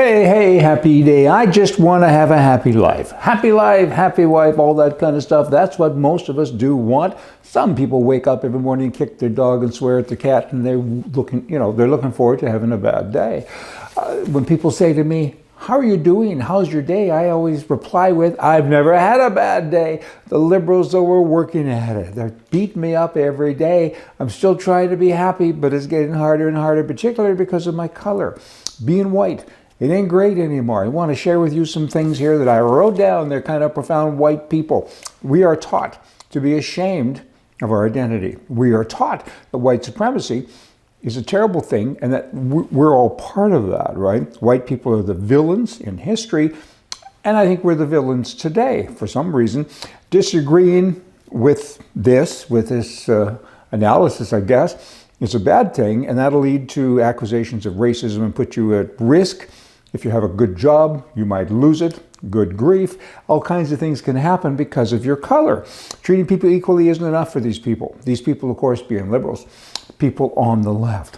Hey, happy day. I just want to have a happy life. Happy life, happy wife, all that kind of stuff. That's what most of us do want. Some people wake up every morning, kick their dog and swear at the cat, and they're looking forward to having a bad day. When people say to me, "How are you doing? How's your day?" I always reply with, "I've never had a bad day." The liberals, though, are working at it. They're beating me up every day. I'm still trying to be happy, but it's getting harder and harder, particularly because of my color. Being white, it ain't great anymore. I want to share with you some things here that I wrote down. They're kind of profound white people. We are taught to be ashamed of our identity. We are taught that white supremacy is a terrible thing and that we're all part of that, right? White people are the villains in history, and I think we're the villains today. For some reason, disagreeing with this analysis, I guess, is a bad thing, and that'll lead to accusations of racism and put you at risk. If you have a good job, you might lose it. Good grief. All kinds of things can happen because of your color. Treating people equally isn't enough for these people. These people, of course, being liberals, people on the left.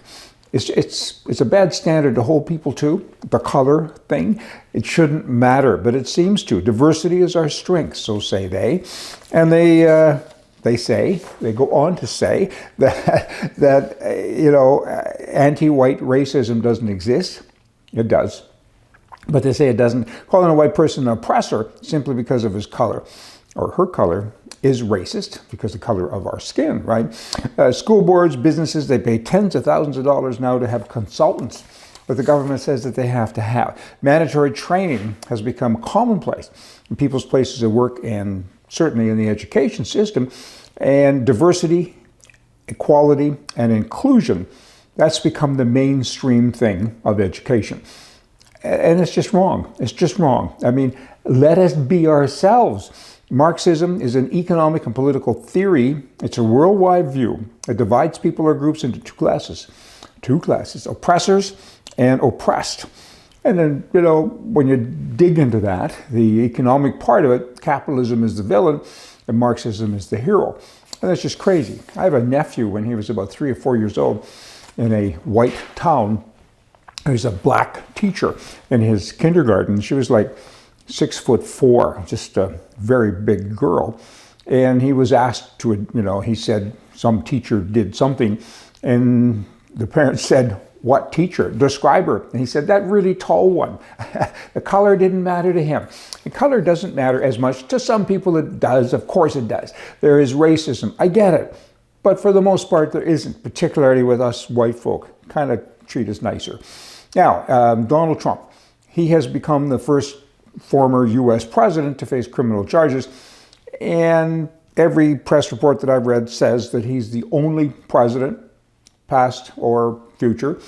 It's a bad standard to hold people to, the color thing. It shouldn't matter, but it seems to. Diversity is our strength, so say they. And they go on to say that anti-white racism doesn't exist. It does. But they say it doesn't. Calling a white person an oppressor simply because of his color or her color is racist because of the color of our skin, right? School boards, businesses, they pay tens of thousands of dollars now to have consultants, but the government says that they have to have. Mandatory training has become commonplace in people's places of work and certainly in the education system. And diversity, equality, and inclusion, that's become the mainstream thing of education. And it's just wrong. It's just wrong. I mean, let us be ourselves. Marxism is an economic and political theory. It's a worldwide view. It divides people or groups into two classes, oppressors and oppressed. And then, when you dig into that, the economic part of it, capitalism is the villain and Marxism is the hero. And that's just crazy. I have a nephew when he was about 3 or 4 years old in a white town. There's a black teacher in his kindergarten. She was like 6'4", just a very big girl. And he was asked to, he said some teacher did something. And the parents said, "What teacher? Describe her." And he said, "That really tall one." The color didn't matter to him. The color doesn't matter as much. To some people it does. Of course it does. There is racism. I get it. But for the most part there isn't, particularly with us white folk. Kind of treat us nicer. Now, Donald Trump, he has become the first former U.S. president to face criminal charges. And every press report that I've read says that he's the only president, past or future,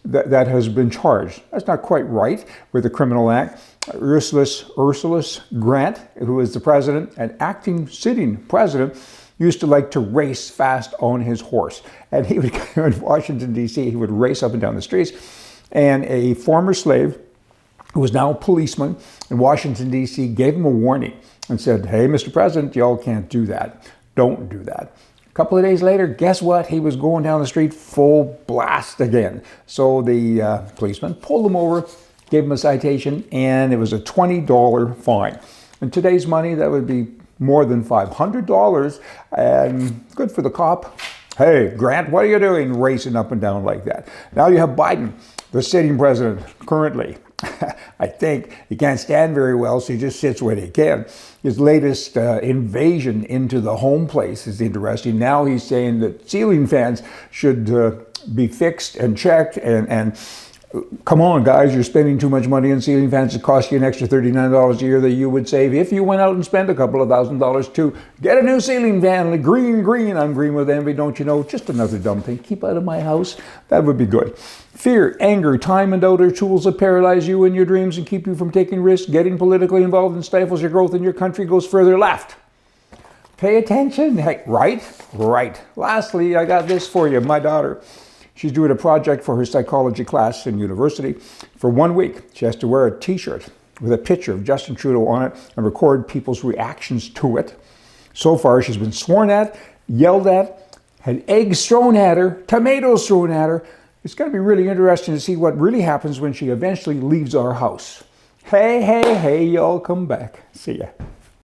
that has been charged. That's not quite right with the Criminal Act. Ursula Grant, who is the president and acting sitting president, used to like to race fast on his horse. And he would go in Washington, D.C., he would race up and down the streets. And a former slave, who was now a policeman in Washington, D.C., gave him a warning and said, "Hey, Mr. President, y'all can't do that. Don't do that." A couple of days later, guess what? He was going down the street full blast again. So the policeman pulled him over, gave him a citation, and it was a $20 fine. In today's money, that would be more than $500, and good for the cop. "Hey, Grant, what are you doing racing up and down like that?" Now you have Biden, the sitting president currently. I think he can't stand very well, so he just sits when he can. His latest invasion into the home place is interesting. Now he's saying that ceiling fans should be fixed and checked. And come on, guys, you're spending too much money on ceiling fans. It costs you an extra $39 a year that you would save if you went out and spent a couple of $1,000s to get a new ceiling fan. Green. I'm green with envy, don't you know? Just another dumb thing. Keep out of my house. That would be good. Fear, anger, time, and doubt are tools that paralyze you in your dreams and keep you from taking risks. Getting politically involved and stifles your growth in your country goes further left. Pay attention. Hey, right. Lastly, I got this for you. My daughter, she's doing a project for her psychology class in university. For 1 week, she has to wear a t-shirt with a picture of Justin Trudeau on it and record people's reactions to it. So far, she's been sworn at, yelled at, had eggs thrown at her, tomatoes thrown at her, It's going to be really interesting to see what really happens when she eventually leaves our house. Hey, hey, hey, y'all come back. See ya.